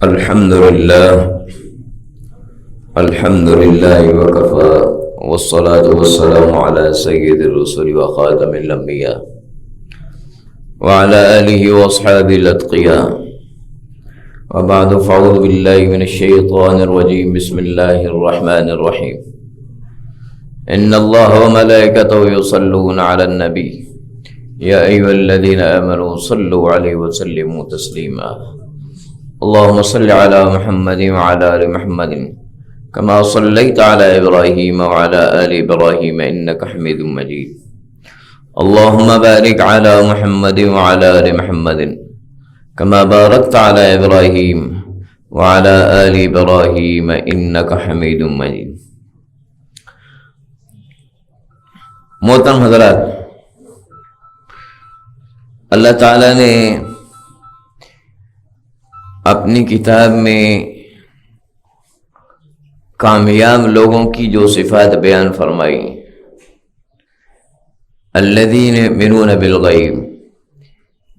الحمد لله وكفى والصلاة والسلام على سيد الرسل وخاتم الأنبياء وعلى آله وأصحابه الأتقياء وبعد فأعوذ بالله من الشيطان الرجيم بسم الله الرحمن الرحيم إن الله وملائكته يصلون على النبي يا أيها الذين آمنوا صلوا عليه وسلموا تسليما اللهم صل على محمد وعلى آل محمد كما صليت على إبراهيم وعلى آل إبراهيم إنك حميد مجيد اللهم بارك على محمد وعلى آل محمد كما باركت على إبراهيم وعلى آل إبراهيم إنك حميد مجيد. محترم حضرات، اللہ تعالیٰ نے اپنی کتاب میں کامیاب لوگوں کی جو صفات بیان فرمائی، الذین یؤمنون بالغیب،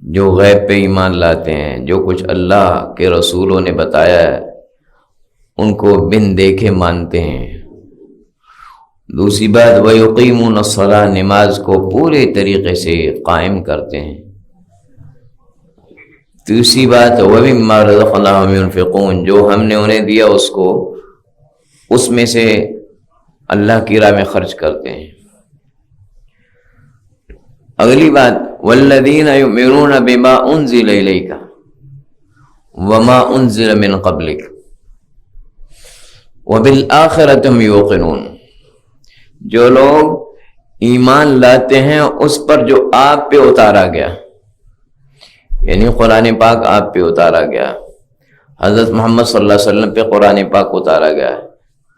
جو غیب پہ ایمان لاتے ہیں، جو کچھ اللہ کے رسولوں نے بتایا ہے ان کو بن دیکھے مانتے ہیں. دوسری بات وَيُقِيمُونَ الصَّلَاةَ، نماز کو پورے طریقے سے قائم کرتے ہیں. تیسری بات وَمِمَّا رَزَقْنَاهُمْ يُنْفِقُونَ، جو ہم نے انہیں دیا اس میں سے اللہ کی راہ میں خرچ کرتے ہیں. اگلی بات وَالَّذِينَ يُؤْمِنُونَ بِمَا أُنزِلَ إِلَيْكَ وَمَا أُنزِلَ مِن قَبْلِكَ وَبِالْآخِرَةِ هُمْ يُوقِنُونَ، جو لوگ ایمان لاتے ہیں اس پر جو آپ پہ اتارا گیا، یعنی قرآن پاک آپ پہ اتارا گیا، حضرت محمد صلی اللہ علیہ وسلم پہ قرآن پاک اتارا گیا،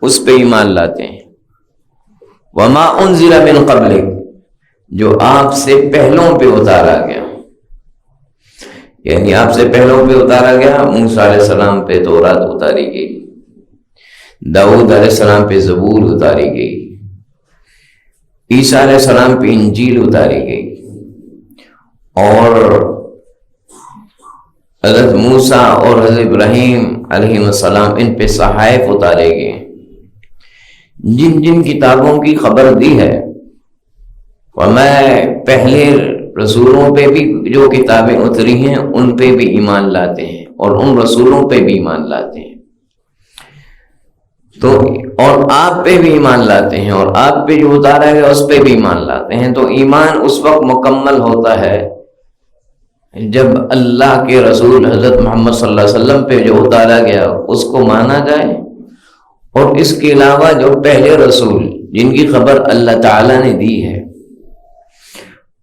اس پہ ایمان لاتے ہیں. وما انزل من قبلک، جو آپ سے پہلوں پہ اتارا گیا، یعنی آپ سے پہلوں پہ اتارا گیا. موسیٰ علیہ السلام پہ تورات اتاری گئی، داؤد علیہ السلام پہ زبور اتاری گئی، عیسیٰ علیہ السلام پہ انجیل اتاری گئی، اور حضرت موسیٰ اور حضرت ابراہیم علیہ السلام ان پہ صحائف اتارے گئے. جن جن کتابوں کی خبر دی ہے، اور میں پہلے رسولوں پہ بھی جو کتابیں اتری ہیں ان پہ بھی ایمان لاتے ہیں اور ان رسولوں پہ بھی ایمان لاتے ہیں، تو اور آپ پہ بھی ایمان لاتے ہیں، اور آپ پہ جو اتارا گیا اس پہ بھی ایمان لاتے ہیں. تو ایمان اس وقت مکمل ہوتا ہے جب اللہ کے رسول حضرت محمد صلی اللہ علیہ وسلم پہ جو اتارا گیا اس کو مانا جائے، اور اس کے علاوہ جو پہلے رسول جن کی خبر اللہ تعالیٰ نے دی ہے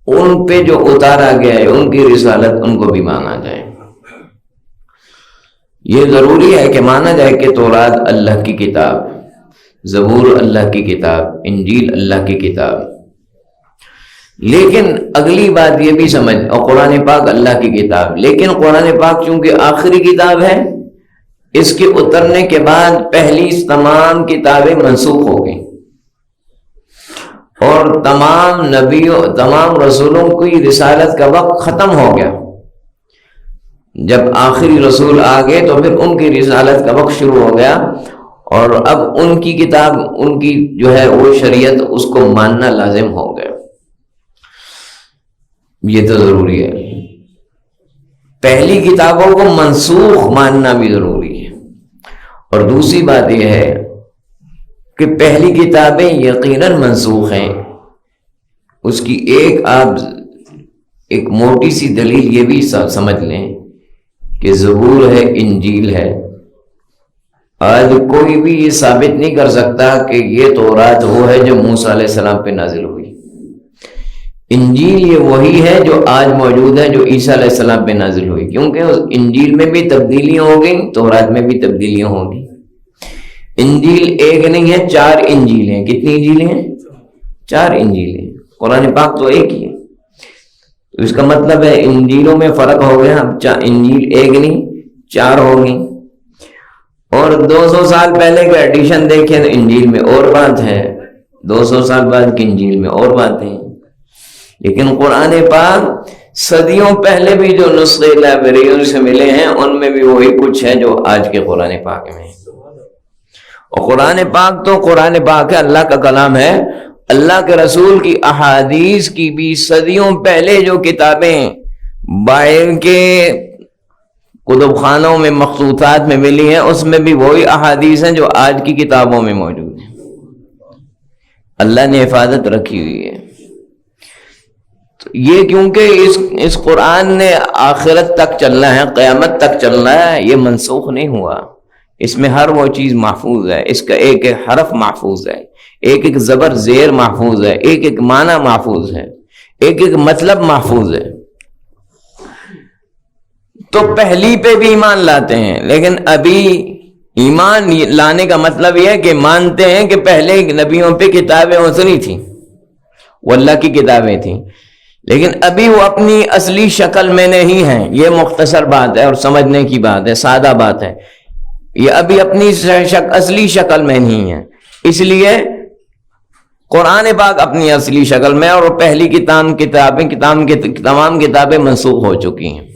ان پہ جو اتارا گیا ہے ان کی رسالت ان کو بھی مانا جائے. یہ ضروری ہے کہ مانا جائے کہ تورات اللہ کی کتاب، زبور اللہ کی کتاب، انجیل اللہ کی کتاب. لیکن اگلی بات یہ بھی سمجھ، اور قرآن پاک اللہ کی کتاب، لیکن قرآن پاک چونکہ آخری کتاب ہے، اس کے اترنے کے بعد پہلی تمام کتابیں منسوخ ہو گئیں، اور تمام نبیوں تمام رسولوں کی رسالت کا وقت ختم ہو گیا. جب آخری رسول آ گئے تو پھر ان کی رسالت کا وقت شروع ہو گیا، اور اب ان کی کتاب، ان کی جو ہے وہ شریعت، اس کو ماننا لازم ہو گیا. یہ تو ضروری ہے. پہلی کتابوں کو منسوخ ماننا بھی ضروری ہے. اور دوسری بات یہ ہے کہ پہلی کتابیں یقیناً منسوخ ہیں. اس کی ایک موٹی سی دلیل یہ بھی سمجھ لیں کہ زبور ہے، انجیل ہے. آج کوئی بھی یہ ثابت نہیں کر سکتا کہ یہ تورات وہ ہے جو موسیٰ علیہ السلام پہ نازل ہوئی. انجیل یہ وہی ہے جو آج موجود ہے، جو عیسیٰ علیہ السلام پہ نازل ہوئی، کیونکہ اس انجیل میں بھی تبدیلیاں ہو گئیں، تورات میں بھی تبدیلیاں ہوں گی. انجیل ایک نہیں ہے، 4 انجیلیں ہیں. کتنی انجیلیں ہیں؟ 4 انجیلیں. قرآن پاک تو ایک ہی ہے. تو اس کا مطلب ہے انجیلوں میں فرق ہو گیا، انجیل ایک نہیں 4 ہوگی. اور 200 سال پہلے کا ایڈیشن دیکھیں تو انجیل میں اور بات ہے، 200 سال بعد کی انجیل میں اور باتیں. لیکن قرآن پاک صدیوں پہلے بھی جو نسخے لائبریریوں سے ملے ہیں ان میں بھی وہی کچھ ہے جو آج کے قرآن پاک میں ہے۔ اور قرآن پاک تو قرآن پاک ہے، اللہ کا کلام ہے، اللہ کے رسول کی احادیث کی بھی صدیوں پہلے جو کتابیں باہر کے کتب خانوں میں مخطوطات میں ملی ہیں اس میں بھی وہی احادیث ہیں جو آج کی کتابوں میں موجود ہیں۔ اللہ نے حفاظت رکھی ہوئی ہے۔ تو یہ کیونکہ اس قرآن نے آخرت تک چلنا ہے، قیامت تک چلنا ہے، یہ منسوخ نہیں ہوا۔ اس میں ہر وہ چیز محفوظ ہے، اس کا ایک ایک حرف محفوظ ہے، ایک ایک زبر زیر محفوظ ہے، ایک ایک معنی محفوظ ہے، ایک ایک مطلب محفوظ ہے۔ تو پہلی پہ بھی ایمان لاتے ہیں، لیکن ابھی ایمان لانے کا مطلب یہ ہے کہ مانتے ہیں کہ پہلے نبیوں پہ کتابیں اتری تھیں، وہ اللہ کی کتابیں تھیں، لیکن ابھی وہ اپنی اصلی شکل میں نہیں ہیں۔ یہ مختصر بات ہے اور سمجھنے کی بات ہے، سادہ بات ہے۔ یہ ابھی اپنی اصلی شکل میں نہیں ہے، اس لیے قرآن پاک اپنی اصلی شکل میں، اور پہلی تمام کتابیں منسوخ ہو چکی ہیں۔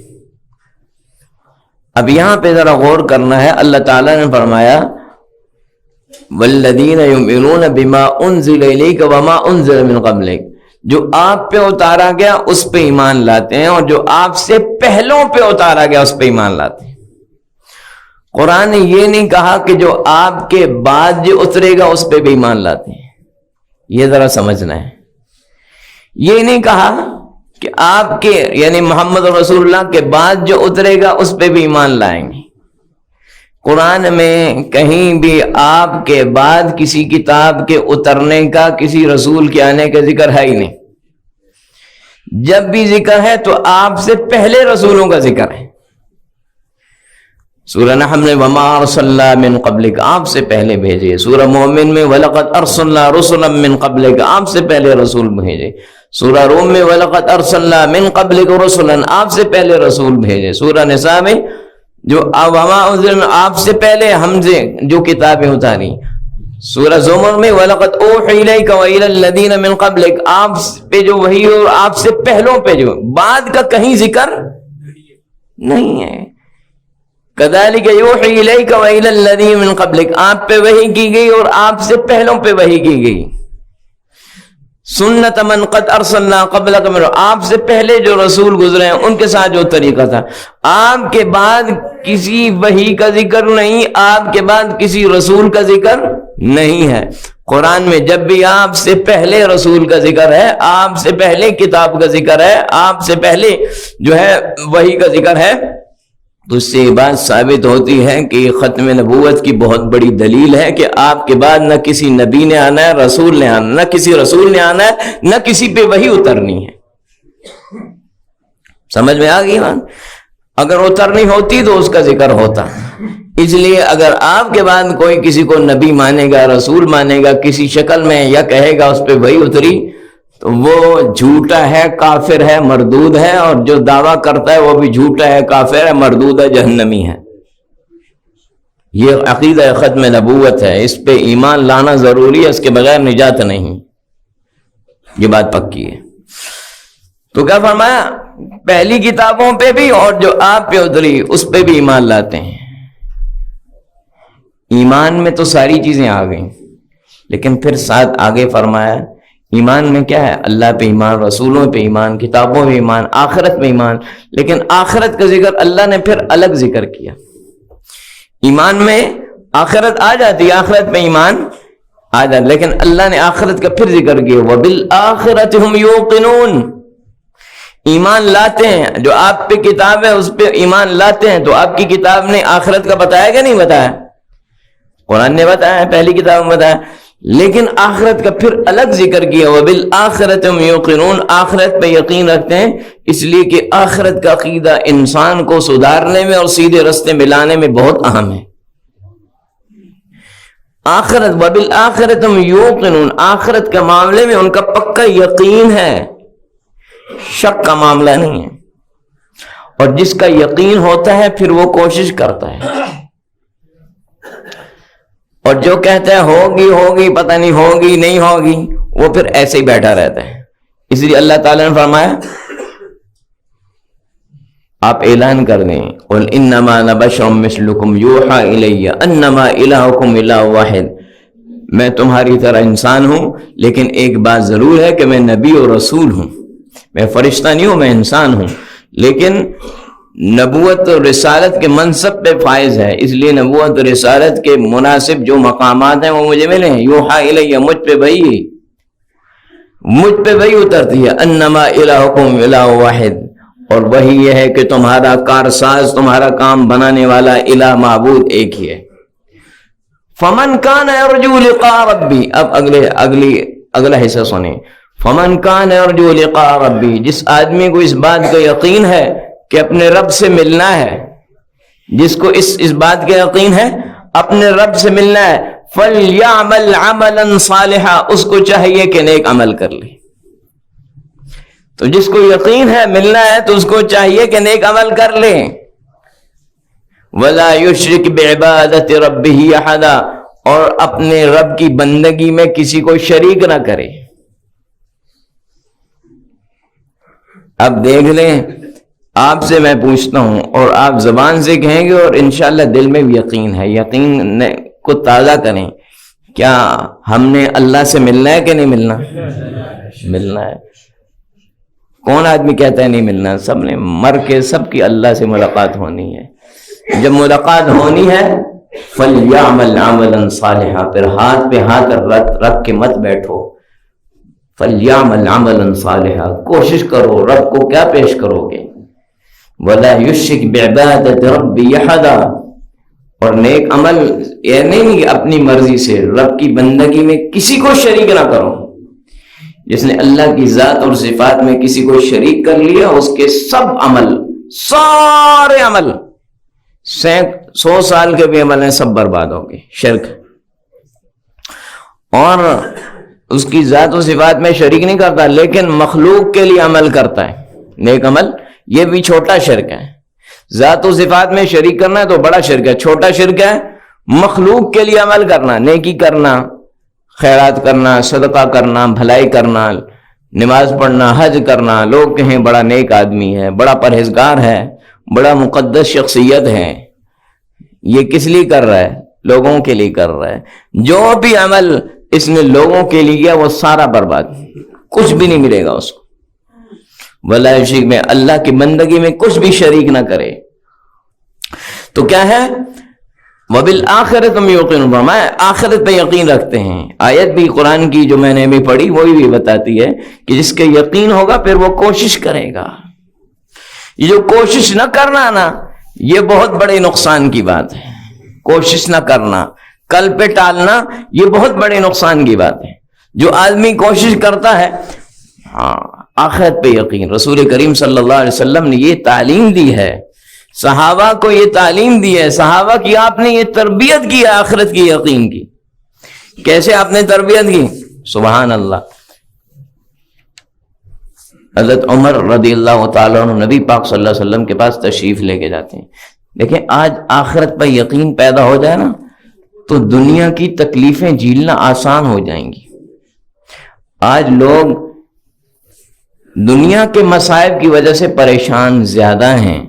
اب یہاں پہ ذرا غور کرنا ہے۔ اللہ تعالیٰ نے فرمایا والذین یؤمنون بما انزل الیک وما انزل من قبلک، جو آپ پہ اتارا گیا اس پہ ایمان لاتے ہیں، اور جو آپ سے پہلوں پہ اتارا گیا اس پہ ایمان لاتے ہیں۔ قرآن نے یہ نہیں کہا کہ جو آپ کے بعد جو اترے گا اس پہ بھی ایمان لاتے ہیں، یہ ذرا سمجھنا ہے۔ یہ نہیں کہا کہ آپ کے یعنی محمد رسول اللہ کے بعد جو اترے گا اس پہ بھی ایمان لائیں گے۔ قرآن میں کہیں بھی آپ کے بعد کسی کتاب کے اترنے کا، کسی رسول کے آنے کا ذکر ہے ہی نہیں۔ جب بھی ذکر ہے تو آپ سے پہلے رسولوں کا ذکر ہے۔ سورہ نحل میں وما ارسلنا من قبلک، آپ سے پہلے بھیجے۔ سورہ مومن میں وَلَقَدْ أَرْسَلْنَا رُسُلًا مِّن قَبْلِكَ، آپ سے پہلے رسول بھیجے۔ سورہ روم میں وَلَقَدْ أَرْسَلْنَا مِن قَبْلِكَ رُسُلًا، آپ سے پہلے رسول بھیجے۔ سورہ نساء میں جو وما انزل، آپ سے پہلے ہم سے جو کتابیں اتاری۔ سورہ زمر میں وَلَقَدْ أُوحِيَ إِلَيْكَ وَإِلَى الَّذِينَ مِن قَبْلِكَ، آپ پہ جو وحی اور آپ سے پہلوں پہ جو، بعد کا کہیں ذکر نہیں ہے۔ كَذَلِكَ يُوحِي إِلَيْكَ وَإِلَى الَّذِينَ مِن قَبْلِكَ، آپ پہ وحی کی گئی اور آپ سے پہلوں پہ وحی کی گئی۔ سنت من قد ارسلنا قبلک من، آپ سے پہلے جو رسول گزرے ہیں ان کے ساتھ جو طریقہ تھا۔ آپ کے بعد کسی وحی کا ذکر نہیں، آپ کے بعد کسی رسول کا ذکر نہیں ہے۔ قرآن میں جب بھی آپ سے پہلے رسول کا ذکر ہے، آپ سے پہلے کتاب کا ذکر ہے، آپ سے پہلے جو ہے وحی کا ذکر ہے، تو اس سے یہ بات ثابت ہوتی ہے کہ یہ ختم نبوت کی بہت بڑی دلیل ہے کہ آپ کے بعد نہ کسی نبی نے آنا ہے، رسول نے آنا، نہ کسی رسول نے آنا ہے، نہ کسی پہ وحی اترنی ہے۔ سمجھ میں آ گئی بات؟ اگر اترنی ہوتی تو اس کا ذکر ہوتا۔ اس لیے اگر آپ کے بعد کوئی کسی کو نبی مانے گا، رسول مانے گا کسی شکل میں، یا کہے گا اس پہ وحی اتری، تو وہ جھوٹا ہے، کافر ہے، مردود ہے، اور جو دعویٰ کرتا ہے وہ بھی جھوٹا ہے، کافر ہے، مردود ہے، جہنمی ہے۔ یہ عقیدہ ختم نبوت ہے، اس پہ ایمان لانا ضروری ہے، اس کے بغیر نجات نہیں، یہ بات پکی ہے۔ تو کیا فرمایا؟ پہلی کتابوں پہ بھی اور جو آپ پہ اتری اس پہ بھی ایمان لاتے ہیں۔ ایمان میں تو ساری چیزیں آ گئیں، لیکن پھر ساتھ آگے فرمایا ایمان میں کیا ہے؟ اللہ پہ ایمان، رسولوں پہ ایمان، کتابوں پہ ایمان، آخرت پہ ایمان۔ لیکن آخرت کا ذکر اللہ نے پھر الگ ذکر کیا۔ ایمان میں آخرت آ جاتی، آخرت پہ ایمان آ جاتا، لیکن اللہ نے آخرت کا پھر ذکر کیا وَبِالْآخِرَةِ هُمْ يُوقِنُونَ، ایمان لاتے ہیں۔ جو آپ پہ کتاب ہے اس پہ ایمان لاتے ہیں، تو آپ کی کتاب نے آخرت کا بتایا کہ نہیں بتایا؟ قرآن نے بتایا، پہلی کتاب میں بتایا، لیکن آخرت کا پھر الگ ذکر کیا وَبِالْآخِرَةِ هُمْ يُوقِنُونَ، آخرت پہ یقین رکھتے ہیں، اس لیے کہ آخرت کا عقیدہ انسان کو سدھارنے میں اور سیدھے رستے میں لانے میں بہت اہم ہے۔ آخرت وَبِالْآخِرَةِ هُمْ يُوقِنُونَ، آخرت کے معاملے میں ان کا پکا یقین ہے، شک کا معاملہ نہیں ہے۔ اور جس کا یقین ہوتا ہے پھر وہ کوشش کرتا ہے، اور جو کہتا ہے ہوگی پتہ نہیں ہوگی نہیں ہوگی، وہ پھر ایسے ہی بیٹھا رہتا ہے۔ اس لیے اللہ تعالیٰ نے فرمایا آپ اعلان کر دیں قل انما انا بشر مثلکم یوحی الی انما الہکم الہ واحد، میں تمہاری طرح انسان ہوں، لیکن ایک بات ضرور ہے کہ میں نبی اور رسول ہوں، میں فرشتہ نہیں ہوں، میں انسان ہوں، لیکن نبوت اور رسالت کے منصب پہ فائز ہے، اس لیے نبوت اور رسالت کے مناسب جو مقامات ہیں وہ مجھے ملے ہیں۔ یوحی الی، مجھ پہ وہی اترتی ہے، انما الہکم الہ واحد، اور وہی یہ ہے کہ تمہارا کارساز، تمہارا کام بنانے والا الہ معبود ایک ہی ہے۔ فمن کان یرجو لقاء ربی، اب اگلا حصہ سنیں، فمن کان یرجو لقاء ربی، جس آدمی کو اس بات کا یقین ہے کہ اپنے رب سے ملنا ہے، جس کو اس بات کا یقین ہے اپنے رب سے ملنا ہے، فَلْيَعْمَلْ عَمَلًا صَالِحًا، اس کو چاہیے کہ نیک عمل کر لے۔ تو جس کو یقین ہے ملنا ہے تو اس کو چاہیے کہ نیک عمل کر لے۔ وَلَا يُشْرِكْ بِعِبَادَةِ رَبِّهِ أَحَدًا، اور اپنے رب کی بندگی میں کسی کو شریک نہ کرے۔ اب دیکھ لیں، آپ سے میں پوچھتا ہوں اور آپ زبان سے کہیں گے اور انشاءاللہ دل میں بھی یقین ہے، یقین کو تازہ کریں، کیا ہم نے اللہ سے ملنا ہے کہ نہیں ملنا؟ ملنا ہے۔ کون آدمی کہتا ہے نہیں ملنا؟ سب نے مر کے سب کی اللہ سے ملاقات ہونی ہے۔ جب ملاقات ہونی ہے فَلْيَعْمَلْ عَمَلًا صَالِحًا، پھر ہاتھ پہ ہاتھ رکھ کے مت بیٹھو، فَلْيَعْمَلْ عَمَلًا صَالِحًا، کوشش کرو، رب کو کیا پیش کرو گے؟ وَلَا يُشْرِكْ بِعِبَادَةِ رَبِّهِ أَحَدًا، اور نیک عمل یہ نہیں کہ اپنی مرضی سے رب کی بندگی میں کسی کو شریک نہ کرو۔ جس نے اللہ کی ذات اور صفات میں کسی کو شریک کر لیا، اس کے سب عمل، سارے عمل، 100 سال کے بھی عمل ہیں، سب برباد ہوں گے، شرک۔ اور اس کی ذات و صفات میں شریک نہیں کرتا، لیکن مخلوق کے لیے عمل کرتا ہے، نیک عمل، یہ بھی چھوٹا شرک ہے۔ ذات و صفات میں شریک کرنا ہے تو بڑا شرک ہے، چھوٹا شرک ہے مخلوق کے لیے عمل کرنا، نیکی کرنا، خیرات کرنا، صدقہ کرنا، بھلائی کرنا، نماز پڑھنا، حج کرنا، لوگ کہیں بڑا نیک آدمی ہے، بڑا پرہیزگار ہے، بڑا مقدس شخصیت ہے، یہ کس لیے کر رہا ہے؟ لوگوں کے لیے کر رہا ہے۔ جو بھی عمل اس نے لوگوں کے لیے کیا وہ سارا برباد، کچھ بھی نہیں ملے گا اس کو۔ ولا یشرک، میں اللہ کی بندگی میں کچھ بھی شریک نہ کرے۔ تو کیا ہے؟ وَبِالْآخِرَةِ هُمْ يُوقِنُونَ، میں آخرت پہ یقین رکھتے ہیں۔ آیت بھی قرآن کی جو میں نے ابھی پڑھی وہی بھی بتاتی ہے کہ جس کے یقین ہوگا پھر وہ کوشش کرے گا۔ یہ جو کوشش نہ کرنا نا، یہ بہت بڑے نقصان کی بات ہے۔ کوشش نہ کرنا، کل پہ ٹالنا، یہ بہت بڑے نقصان کی بات ہے۔ جو آدمی کوشش کرتا ہے، آخرت پہ یقین، رسول کریم صلی اللہ علیہ وسلم نے یہ تعلیم دی ہے، صحابہ کو یہ تعلیم دی ہے، صحابہ کی آپ نے یہ تربیت کی ہے آخرت کی یقین کی۔ کیسے آپ نے تربیت کی؟ سبحان اللہ۔ حضرت عمر رضی اللہ تعالیٰ عنہ نبی پاک صلی اللہ علیہ وسلم کے پاس تشریف لے کے جاتے ہیں۔ دیکھیں آج آخرت پر یقین پیدا ہو جائے نا تو دنیا کی تکلیفیں جھیلنا آسان ہو جائیں گی۔ آج لوگ دنیا کے مصائب کی وجہ سے پریشان زیادہ ہیں۔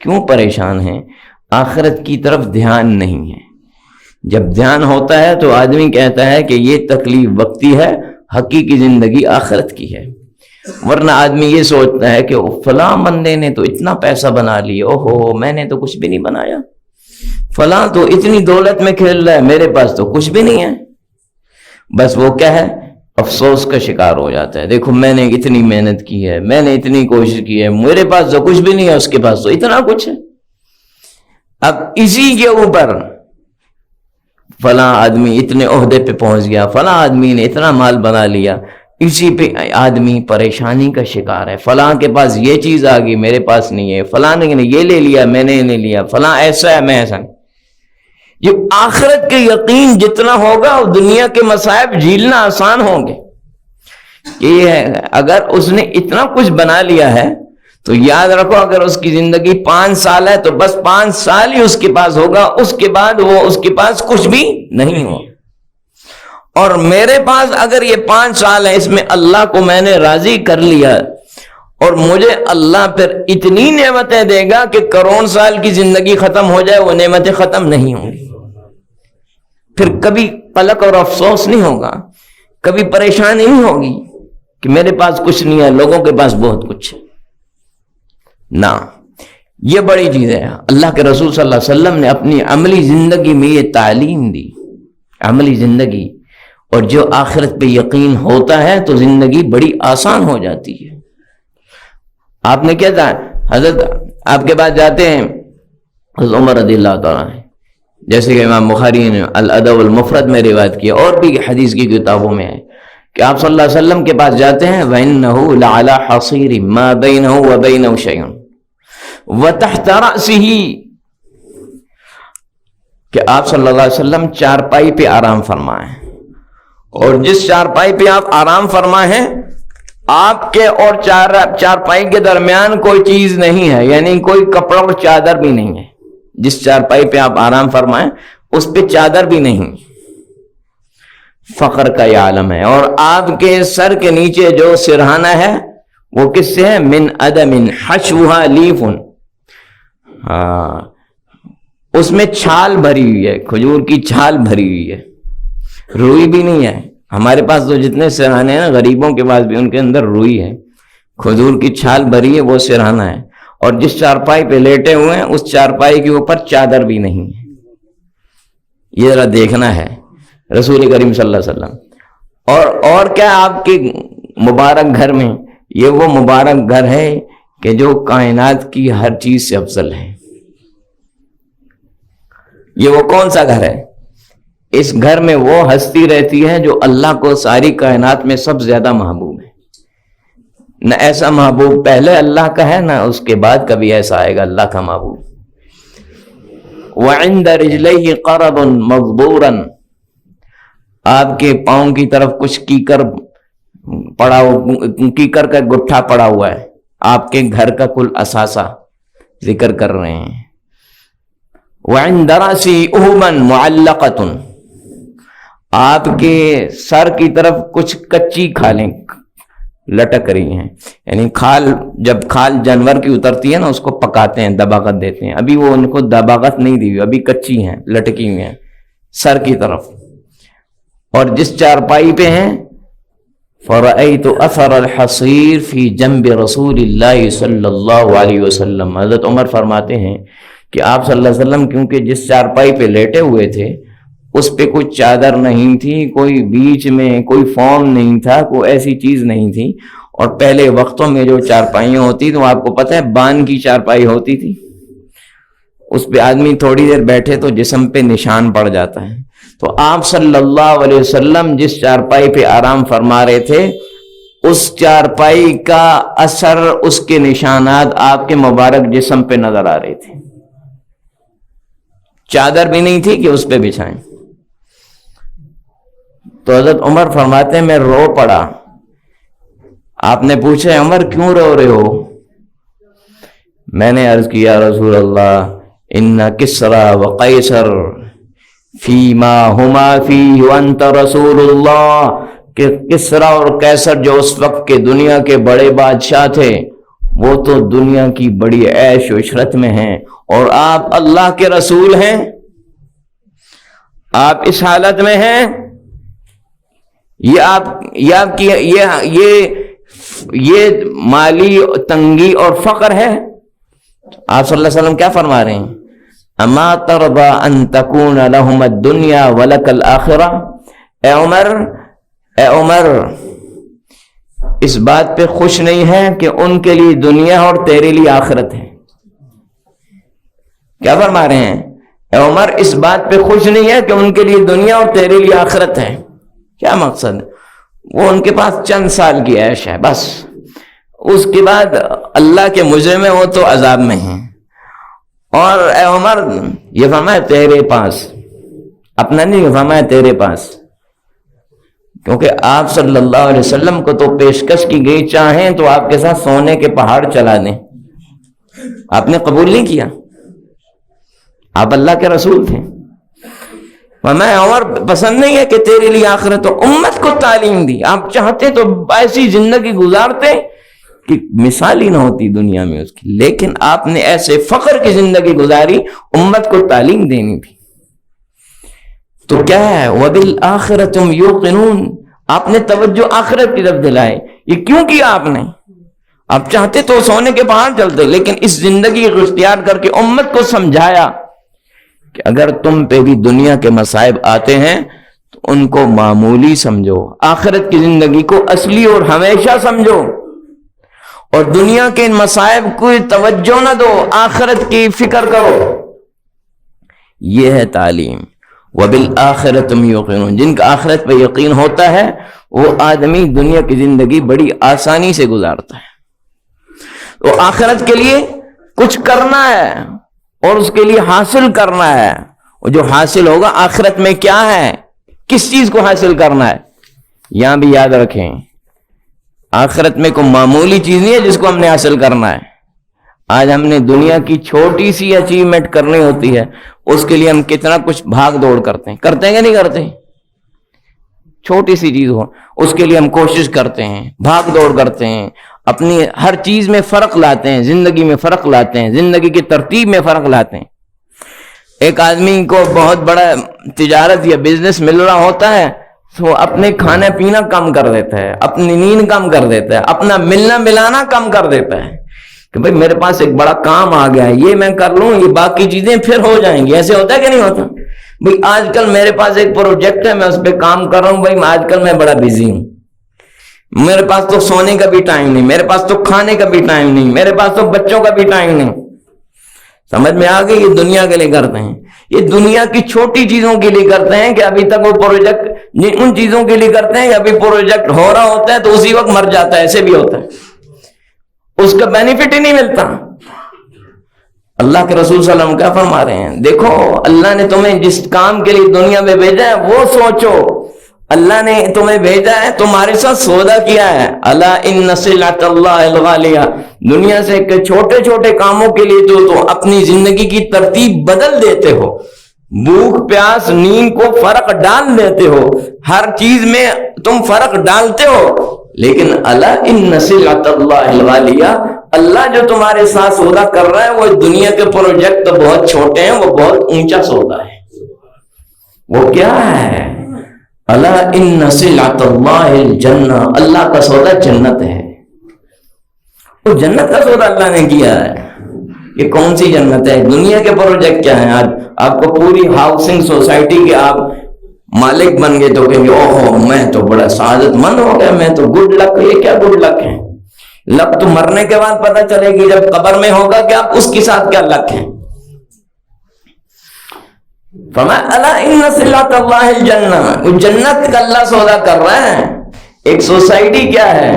کیوں پریشان ہیں؟ آخرت کی طرف دھیان نہیں ہے۔ جب دھیان ہوتا ہے تو آدمی کہتا ہے کہ یہ تکلیف وقتی ہے، حقیقی زندگی آخرت کی ہے۔ ورنہ آدمی یہ سوچتا ہے کہ فلاں بندے نے تو اتنا پیسہ بنا لیا، اوہو میں نے تو کچھ بھی نہیں بنایا، فلاں تو اتنی دولت میں کھیل رہا ہے، میرے پاس تو کچھ بھی نہیں ہے۔ بس وہ کیا ہے؟ افسوس کا شکار ہو جاتا ہے، دیکھو میں نے اتنی محنت کی ہے، میں نے اتنی کوشش کی ہے، میرے پاس تو کچھ بھی نہیں ہے، اس کے پاس تو اتنا کچھ ہے۔ اب اسی کے اوپر فلاں آدمی اتنے عہدے پہ پہنچ گیا، فلاں آدمی نے اتنا مال بنا لیا، اسی پہ آدمی پریشانی کا شکار ہے۔ فلاں کے پاس یہ چیز آ گئی، میرے پاس نہیں ہے، فلاں نے یہ لے لیا، میں نے نہیں لیا، فلاں ایسا ہے، میں ایسا نہیں۔ یہ آخرت کے یقین جتنا ہوگا دنیا کے مصائب جھیلنا آسان ہوں گے۔ یہ ہے اگر اس نے اتنا کچھ بنا لیا ہے تو یاد رکھو اگر اس کی زندگی 5 سال ہے تو بس 5 سال ہی اس کے پاس ہوگا، اس کے بعد وہ اس کے پاس کچھ بھی نہیں ہو۔ اور میرے پاس اگر یہ 5 سال ہے، اس میں اللہ کو میں نے راضی کر لیا اور مجھے اللہ پھر اتنی نعمتیں دے گا کہ کروڑ سال کی زندگی ختم ہو جائے وہ نعمتیں ختم نہیں ہوں گی. پھر کبھی قلق اور افسوس نہیں ہوگا, کبھی پریشانی نہیں ہوگی کہ میرے پاس کچھ نہیں ہے, لوگوں کے پاس بہت کچھ ہے. نہ, یہ بڑی چیز ہے. اللہ کے رسول صلی اللہ علیہ وسلم نے اپنی عملی زندگی میں یہ تعلیم دی, عملی زندگی. اور جو آخرت پہ یقین ہوتا ہے تو زندگی بڑی آسان ہو جاتی ہے. آپ نے کیا تھا, حضرت آپ کے پاس جاتے ہیں حضرت عمر رضی اللہ تعالیٰ عنہ, جیسے کہ امام بخاری نے الادب المفرد میں روایت کیا, اور بھی حدیث کی کتابوں میں ہے کہ آپ صلی اللہ علیہ وسلم کے پاس جاتے ہیں وَإِنَّهُ لَعَلَى حَصِيرٍ مَا بَيْنَهُ وَبَيْنَهُ شَيْءٌ وَتَحْتَ رَأْسِهِ, کہ آپ صلی اللہ علیہ وسلم چارپائی پہ آرام فرمائیں, اور جس چارپائی پہ آپ آرام فرمائیں ہیں آپ کے اور چارپائی کے درمیان کوئی چیز نہیں ہے, یعنی کوئی کپڑا اور چادر بھی نہیں ہے. جس چارپائی پہ آپ آرام فرمائیں اس پہ چادر بھی نہیں. فخر کا یہ عالم ہے. اور آپ کے سر کے نیچے جو سرہانہ ہے وہ کس سے ہے؟ من ادم حشوها لیف, اس میں چھال بھری ہوئی ہے, کھجور کی چھال بھری ہوئی ہے, روئی بھی نہیں ہے. ہمارے پاس تو جتنے سرہانے ہیں نا, غریبوں کے پاس بھی ان کے اندر روئی ہے, کھجور کی چھال بھری ہے, وہ سرہانہ ہے. اور جس چارپائی پہ لیٹے ہوئے ہیں اس چارپائی کے اوپر چادر بھی نہیں ہے. یہ ذرا دیکھنا ہے رسول کریم صلی اللہ علیہ وسلم. اور کیا آپ کے مبارک گھر میں, یہ وہ مبارک گھر ہے کہ جو کائنات کی ہر چیز سے افضل ہے. یہ وہ کون سا گھر ہے؟ اس گھر میں وہ ہستی رہتی ہے جو اللہ کو ساری کائنات میں سب زیادہ محبوب ہے. نہ ایسا محبوب پہلے اللہ کا ہے, نہ اس کے بعد کبھی ایسا آئے گا اللہ کا محبوب. وَعِنْدَ رِجْلَيْهِ قَرَبٌ مَغْبُورًا, آپ کے پاؤں کی طرف کچھ کیکر کا گٹھا پڑا ہوا ہے. آپ کے گھر کا کل اثاثہ ذکر کر رہے ہیں. وَعِنْدَ رَأْسِهِ أُهُبًا مُعَلَّقَةٌ, آپ کے سر کی طرف کچھ کچی کھالیں لٹک رہی ہیں. یعنی جب کھال جانور کی اترتی ہے نا, اس کو پکاتے ہیں, دباغت دیتے ہیں. ابھی وہ ان کو دباغت نہیں دی ہوئی, ابھی کچی ہیں, لٹکی ہوئی ہیں سر کی طرف. اور جس چارپائی پہ ہیں فَرَأَيْتُ أَثَرَ الْحَصِيرِ فِي جَنْبِ رَسُولِ اللَّهِ صلی اللہ علیہ وسلم. حضرت عمر فرماتے ہیں کہ آپ صلی اللہ علیہ وسلم کیونکہ جس چارپائی پہ لیٹے ہوئے تھے اس پہ کوئی چادر نہیں تھی, کوئی بیچ میں کوئی فارم نہیں تھا, کوئی ایسی چیز نہیں تھی. اور پہلے وقتوں میں جو چارپائیاں ہوتی تو آپ کو پتہ ہے بان کی چارپائی ہوتی تھی, اس پہ آدمی تھوڑی دیر بیٹھے تو جسم پہ نشان پڑ جاتا ہے. تو آپ صلی اللہ علیہ وسلم جس چارپائی پہ آرام فرما رہے تھے اس چارپائی کا اثر, اس کے نشانات آپ کے مبارک جسم پہ نظر آ رہے تھے. چادر بھی نہیں تھی کہ اس پہ بچھائیں. تو حضرت عمر فرماتے ہیں میں رو پڑا. آپ نے پوچھا عمر کیوں رو رہے ہو؟ میں نے عرض کیا رسول اللہ ان کسرا و قیصر فیما ہما فی وانت رسول اللہ, کہ کسرا اور قیصر جو اس وقت کے دنیا کے بڑے بادشاہ تھے وہ تو دنیا کی بڑی عیش و عشرت میں ہیں, اور آپ اللہ کے رسول ہیں, آپ اس حالت میں ہیں. یہ مالی تنگی اور فقر ہے. آپ صلی اللہ علیہ وسلم کیا فرما رہے ہیں؟ اما ترضى ان تكون لهم الدنيا ولك الاخرہ. اے عمر اس بات پہ خوش نہیں ہے کہ ان کے لیے دنیا اور تیرے لیے آخرت ہے. کیا فرما رہے ہیں؟ اے عمر اس بات پہ خوش نہیں ہے کہ ان کے لیے دنیا اور تیرے لیے آخرت ہے. کیا مقصد؟ وہ ان کے پاس چند سال کی عیش ہے بس, اس کے بعد اللہ کے مجرم میں وہ تو عذاب میں ہیں. اور اے عمر یہ فرمایا تیرے پاس, اپنا نہیں فرمایا تیرے پاس, کیونکہ آپ صلی اللہ علیہ وسلم کو تو پیشکش کی گئی چاہیں تو آپ کے ساتھ سونے کے پہاڑ چلا دیں, آپ نے قبول نہیں کیا. آپ اللہ کے رسول تھے. میں عمر پسند نہیں ہے کہ تیرے لیے آخرت, تو امت کو تعلیم دی. آپ چاہتے تو ایسی زندگی گزارتے کہ مثال ہی نہ ہوتی دنیا میں اس کی، لیکن آپ نے ایسے فخر کی زندگی گزاری، امت کو تعلیم دینی تھی۔ تو کیا ہے وَبِالْآخِرَةِ هُمْ يُوقِنُونَ، آپ نے توجہ آخرت کی طرف دلائے۔ یہ کیوں کیا آپ نے؟ آپ چاہتے تو سونے کے باہر چلتے، لیکن اس زندگی کو اختیار کر کے امت کو سمجھایا کہ اگر تم پہ بھی دنیا کے مصائب آتے ہیں تو ان کو معمولی سمجھو، آخرت کی زندگی کو اصلی اور ہمیشہ سمجھو، اور دنیا کے ان مصائب کو توجہ نہ دو، آخرت کی فکر کرو۔ یہ ہے تعلیم۔ وَبِالْآخِرَةِ هُمْ يُوقِنُونَ، جن کا آخرت پہ یقین ہوتا ہے وہ آدمی دنیا کی زندگی بڑی آسانی سے گزارتا ہے۔ تو آخرت کے لیے کچھ کرنا ہے اور اس کے لیے حاصل کرنا ہے، اور جو حاصل ہوگا آخرت میں کیا ہے، کس چیز کو حاصل کرنا ہے، یہاں بھی یاد رکھیں، آخرت میں کوئی معمولی چیز نہیں ہے جس کو ہم نے حاصل کرنا ہے۔ آج ہم نے دنیا کی چھوٹی سی اچیومنٹ کرنی ہوتی ہے، اس کے لیے ہم کتنا کچھ بھاگ دوڑ کرتے ہیں کہ نہیں کرتے؟ چھوٹی سی چیز ہو اس کے لیے ہم کوشش کرتے ہیں، بھاگ دوڑ کرتے ہیں، اپنی ہر چیز میں فرق لاتے ہیں، زندگی میں فرق لاتے ہیں، زندگی کی ترتیب میں فرق لاتے ہیں۔ ایک آدمی کو بہت بڑا تجارت یا بزنس مل رہا ہوتا ہے تو اپنے کھانا پینا کم کر دیتا ہے، اپنی نیند کم کر دیتا ہے، اپنا ملنا ملانا کم کر دیتا ہے کہ بھئی میرے پاس ایک بڑا کام آ گیا ہے، یہ میں کر لوں، یہ باقی چیزیں پھر ہو جائیں گی۔ ایسے ہوتا ہے کہ نہیں ہوتا؟ بھئی آج کل میرے پاس ایک پروجیکٹ ہے، میں اس پہ کام کر رہا ہوں، بھئی آج کل میں بڑا بیزی ہوں، میرے پاس تو سونے کا بھی ٹائم نہیں، میرے پاس تو کھانے کا بھی ٹائم نہیں، میرے پاس تو بچوں کا بھی ٹائم نہیں۔ سمجھ میں آ گئی؟ یہ دنیا کے لیے کرتے ہیں، یہ دنیا کی چھوٹی چیزوں کے لیے کرتے ہیں کہ ابھی تک وہ پروجیکٹ ان چیزوں کے لیے کرتے ہیں کہ ابھی پروجیکٹ ہو رہا ہوتا ہے تو اسی وقت مر جاتا ہے، ایسے بھی ہوتا ہے، اس کا بینیفٹ ہی نہیں ملتا۔ اللہ کے رسول صلی اللہ علیہ وسلم کیا فرما رہے ہیں؟ دیکھو اللہ نے تمہیں جس کام کے لیے دنیا میں بھیجا ہے وہ سوچو، اللہ نے تمہیں بھیجا ہے، تمہارے ساتھ سودا کیا ہے۔ الا ان سلعۃ اللہ الغالیہ، دنیا سے چھوٹے چھوٹے کاموں کے لیے تو اپنی زندگی کی ترتیب بدل دیتے ہو، بھوک پیاس نیند کو فرق ڈال دیتے ہو، ہر چیز میں تم فرق ڈالتے ہو، لیکن الا ان سلعۃ اللہ الغالیہ، اللہ جو تمہارے ساتھ سودا کر رہا ہے وہ دنیا کے پروجیکٹ تو بہت چھوٹے ہیں، وہ بہت اونچا سودا ہے۔ وہ کیا ہے؟ الا ان سلعۃ اللہ الجنہ، اللہ کا سودا جنت ہے۔ وہ جنت کا سودا اللہ نے کیا ہے۔ یہ کون سی جنت ہے؟ دنیا کے پروجیکٹ کیا ہیں؟ آج آپ کو پوری ہاؤسنگ سوسائٹی کے آپ مالک بن گئے تو کہیں گے اوہو میں تو بڑا سعادت مند ہو گیا، میں تو گڈ لک۔ یہ کیا گڈ لک ہے؟ لک تو مرنے کے بعد پتہ چلے گی، جب قبر میں ہوگا کہ آپ اس کے ساتھ کیا لک ہے۔ فرمایا الا ان سلعۃ اللہ الجنہ، وہ جنت کا اللہ سودا کر رہا ہے۔ ایک سوسائٹی کیا ہے؟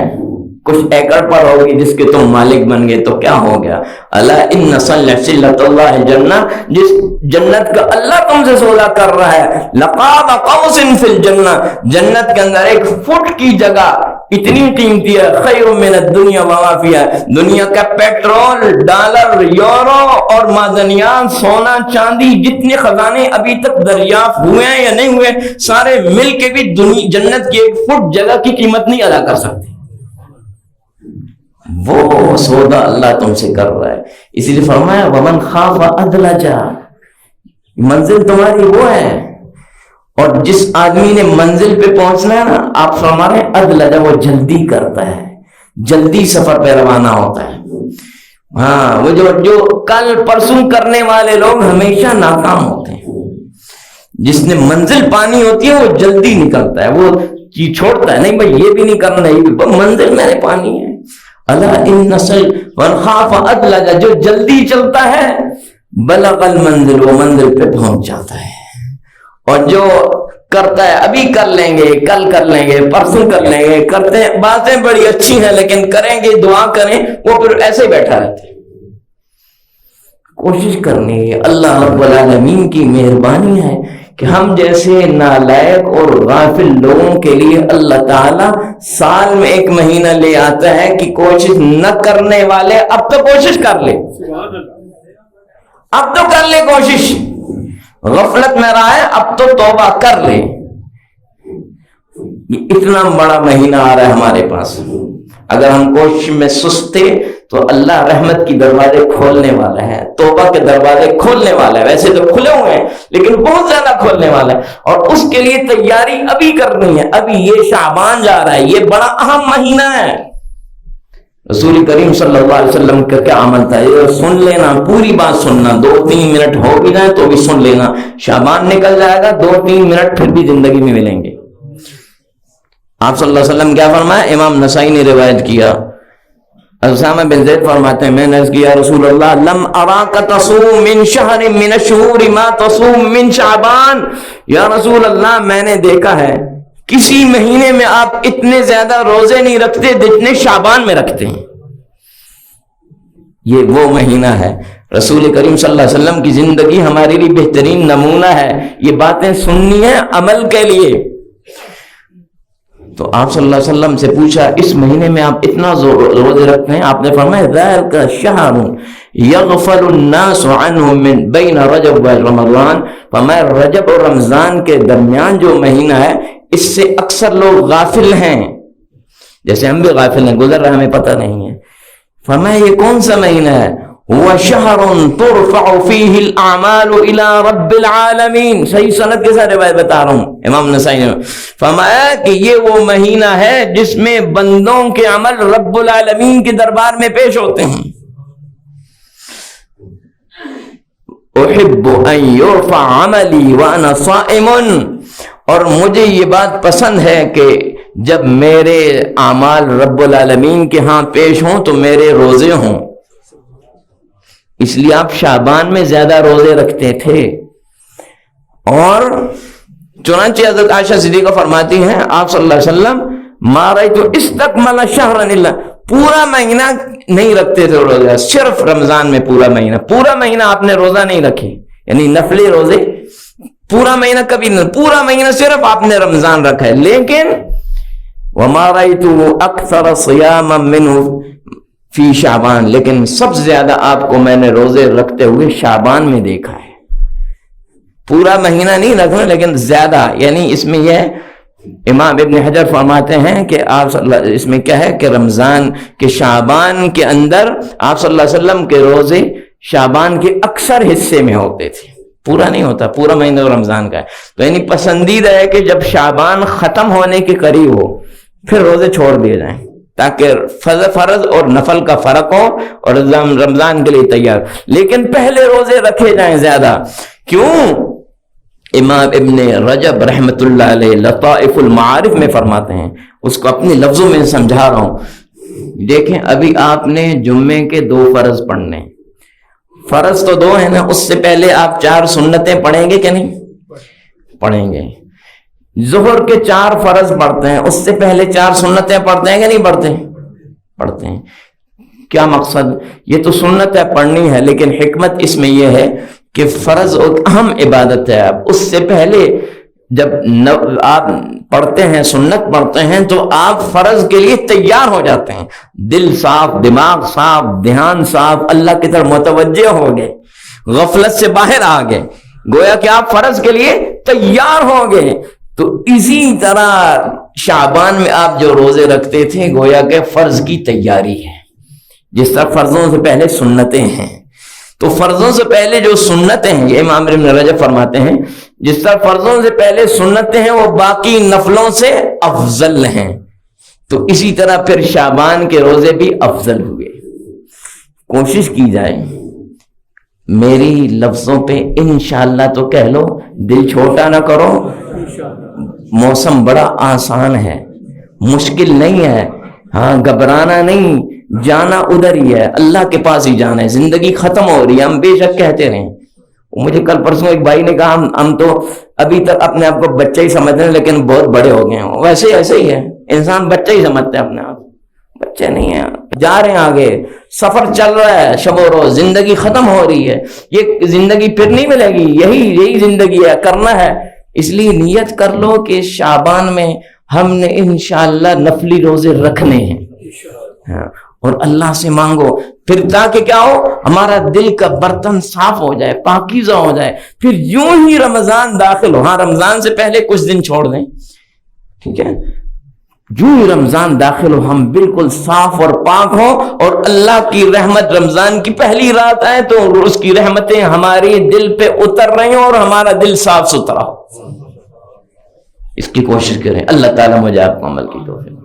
کچھ ایکڑ پر ہوگی جس کے تم مالک بن گئے تو کیا ہو گیا؟ الا ان سلعۃ اللہ الجنہ، جس جنت کا اللہ تم سے سودا کر رہا ہے، لقاب قوس فی الجنہ، جنت کے اندر ایک فٹ کی جگہ اتنی قیمتی ہے، خیر من الدنیا وما فیہا، دنیا کا پیٹرول، ڈالر، یورو اور معدنیات، سونا چاندی، جتنے خزانے ابھی تک دریافت ہوئے ہیں یا نہیں ہوئے، سارے مل کے بھی جنت کی ایک فٹ جگہ کی قیمت نہیں ادا کر سکتے۔ وہ سودا اللہ تم سے کر رہا ہے، اسی لیے فرمایا ومن خاف ادلج، منزل تمہاری وہ ہے، اور جس آدمی نے منزل پہ پہنچنا ہے نا، آپ فرما رہے ہیں ادلج، وہ جلدی کرتا ہے، جلدی سفر پہ روانہ ہوتا ہے۔ ہاں، وہ جو کل پرسوں کرنے والے لوگ ہمیشہ ناکام ہوتے ہیں۔ جس نے منزل پانی ہوتی ہے وہ جلدی نکلتا ہے، وہ چیز چھوڑتا ہے نہیں بھائی یہ بھی نہیں کرنا، یہ بھی، منزل میں نے پانی ہے۔ الا ان نسل ونخاف ادلج، جو جلدی چلتا ہے بلغ المنزل، وہ منزل پہ پہنچ جاتا ہے۔ اور جو کرتا ہے ابھی کر لیں گے، کل کر لیں گے، پرسوں کر لیں گے، کرتے ہیں، باتیں بڑی اچھی ہیں لیکن کریں گے، دعا کریں، وہ پھر ایسے ہی بیٹھا رہتا ہے۔ کوشش کرنی ہے، اللہ رب العالمین کی مہربانی ہے کہ ہم جیسے نالائق اور غافل لوگوں کے لیے اللہ تعالیٰ سال میں ایک مہینہ لے آتا ہے کہ کوشش نہ کرنے والے اب تو کوشش کر لے، اب تو کر لے کوشش، غفلت میں رہا ہے اب تو توبہ کر لے۔ یہ اتنا بڑا مہینہ آ رہا ہے ہمارے پاس، اگر ہم کوشش میں سست تھے تو اللہ رحمت کی دروازے کھولنے والا ہے، توبہ کے دروازے کھولنے والا ہے، ویسے تو کھلے ہوئے ہیں لیکن بہت زیادہ کھولنے والا ہے، اور اس کے لیے تیاری ابھی کرنی ہے۔ ابھی یہ شعبان جا رہا ہے، یہ بڑا اہم مہینہ ہے۔ رسول کریم صلی اللہ علیہ وسلم کا کیا عمل تھا، یہ سن لینا، پوری بات سننا، 2-3 منٹ ہو بھی جائے تو بھی سن لینا۔ شعبان نکل جائے گا، 2-3 منٹ پھر بھی زندگی میں ملیں گے۔ آپ صلی اللہ علیہ وسلم کیا فرمایا، امام نسائی نے روایت کیا، اسامہ بن زید فرماتے ہیں میں نے عرض کیا رسول اللہ لم اراک تصوم من شہر من الشہور ما تصوم من شعبان، یا رسول اللہ میں نے دیکھا ہے کسی مہینے میں آپ اتنے زیادہ روزے نہیں رکھتے جتنے شعبان میں رکھتے ہیں۔ یہ وہ مہینہ ہے، رسول کریم صلی اللہ علیہ وسلم کی زندگی ہمارے لیے بہترین نمونہ ہے۔ یہ باتیں سننی ہیں عمل کے لیے۔ تو آپ صلی اللہ علیہ وسلم سے پوچھا اس مہینے میں آپ اتنا روزے رکھتے ہیں؟ آپ نے فرمایا ذالک شہر یغفل الناس عنہ من بین رجب و رمضان، فرمایا رجب اور رمضان کے درمیان جو مہینہ ہے اس سے اکثر لوگ غافل ہیں، جیسے ہم بھی غافل ہیں، گزر رہا ہمیں پتہ نہیں ہے۔ فرمایا یہ کون سا مہینہ ہے؟ هو شہر ترفع فیہ الاعمال الى رب العالمین، صحیح سند کے ساتھ روایت بتا رہا ہوں، امام نسائی نے فرمایا کہ یہ وہ مہینہ ہے جس میں بندوں کے عمل رب العالمین کے دربار میں پیش ہوتے ہیں۔ احب ان یرفع عملی وانا صائم، اور مجھے یہ بات پسند ہے کہ جب میرے اعمال رب العالمین کے ہاں پیش ہوں تو میرے روزے ہوں، اس لیے آپ شعبان میں زیادہ روزے رکھتے تھے۔ اور چنانچہ حضرت عائشہ صدیقہ فرماتی ہیں آپ صلی اللہ علیہ وسلم ما رأیت استکمل شہرا الا، پورا مہینہ نہیں رکھتے تھے روزہ، صرف رمضان میں پورا مہینہ آپ نے روزہ نہیں رکھے، یعنی نفلی روزے پورا مہینہ کبھی نہیں، پورا مہینہ صرف آپ نے رمضان رکھا ہے۔ لیکن وما رأیت اکثر صیاما منہ فی شعبان، لیکن سب سے زیادہ آپ کو میں نے روزے رکھتے ہوئے شعبان میں دیکھا ہے۔ پورا مہینہ نہیں رکھنا لیکن زیادہ، یعنی اس میں یہ امام ابن حجر فرماتے ہیں کہ آپ اس میں کیا ہے کہ رمضان کے شعبان کے اندر آپ صلی اللہ علیہ وسلم کے روزے شعبان کے اکثر حصے میں ہوتے تھے، پورا نہیں ہوتا، پورا مہینہ رمضان کا ہے۔ تو یعنی پسندیدہ ہے کہ جب شعبان ختم ہونے کے قریب ہو پھر روزے چھوڑ دیے جائیں تاکہ فرض اور نفل کا فرق ہو اور رمضان کے لیے تیار، لیکن پہلے روزے رکھے جائیں زیادہ۔ کیوں؟ امام ابن رجب رحمت اللہ علیہ لطائف المعارف میں فرماتے ہیں، اس کو اپنے لفظوں میں سمجھا رہا ہوں۔ دیکھیں ابھی آپ نے جمعے کے 2 فرض پڑھنے، فرض تو 2 ہیں نا، اس سے پہلے آپ 4 سنتیں پڑھیں گے کہ نہیں پڑھیں گے؟ ظہر کے 4 فرض پڑھتے ہیں، اس سے پہلے 4 سنتیں پڑھتے ہیں کہ نہیں پڑھتے ہیں؟ کیا مقصد؟ یہ تو سنتیں پڑھنی ہے لیکن حکمت اس میں یہ ہے کہ فرض ایک اہم عبادت ہے، اب اس سے پہلے جب آپ پڑھتے ہیں، سنت پڑھتے ہیں تو آپ فرض کے لیے تیار ہو جاتے ہیں، دل صاف، دماغ صاف، دھیان صاف، اللہ کی طرف متوجہ ہو گئے، غفلت سے باہر آ گئے، گویا کہ آپ فرض کے لیے تیار ہو گئے۔ تو اسی طرح شعبان میں آپ جو روزے رکھتے تھے گویا کہ فرض کی تیاری ہے، جس طرح فرضوں سے پہلے سنتیں ہیں، تو فرضوں سے پہلے جو سنتیں ہیں، یہ امام ابن رجب فرماتے ہیں جس طرح فرضوں سے پہلے سنتیں ہیں وہ باقی نفلوں سے افضل ہیں، تو اسی طرح پھر شعبان کے روزے بھی افضل ہوئے۔ کوشش کی جائے، میری لفظوں پہ انشاءاللہ تو کہہ لو، دل چھوٹا نہ کرو، موسم بڑا آسان ہے، مشکل نہیں ہے، ہاں گھبرانا نہیں، جانا ادھر ہی ہے، اللہ کے پاس ہی جانا ہے، زندگی ختم ہو رہی ہے، ہم بے شک کہتے رہیں۔ مجھے کل پرسوں ایک بھائی نے کہا ہم تو ابھی تک اپنے آپ کو بچہ ہی سمجھتے ہیں لیکن بہت بڑے ہو گئے ہیں۔ ویسے ایسے ہی ہے، انسان بچہ ہی سمجھتا ہے اپنے آپ، بچے نہیں ہیں، جا رہے ہیں آگے، سفر چل رہا ہے، شب و روز، زندگی ختم ہو رہی ہے، یہ زندگی پھر نہیں ملے گی، یہی زندگی ہے، کرنا ہے۔ اس لیے نیت کر لو کہ شعبان میں ہم نے انشاءاللہ نفلی روزے رکھنے ہیں، اور اللہ سے مانگو پھر تاکہ کیا ہو، ہمارا دل کا برتن صاف ہو جائے، پاکیزہ ہو جائے، پھر یوں ہی رمضان داخل ہو۔ ہاں رمضان سے پہلے کچھ دن چھوڑ دیں، ٹھیک ہے، جو ہی رمضان داخل ہو ہم بالکل صاف اور پاک ہوں، اور اللہ کی رحمت رمضان کی پہلی رات آئے تو اس کی رحمتیں ہمارے دل پہ اتر رہی ہوں اور ہمارا دل صاف ستھرا ہو۔ اس کی کوشش کریں، اللہ تعالیٰ مجھے آپ کو عمل کی توفیق۔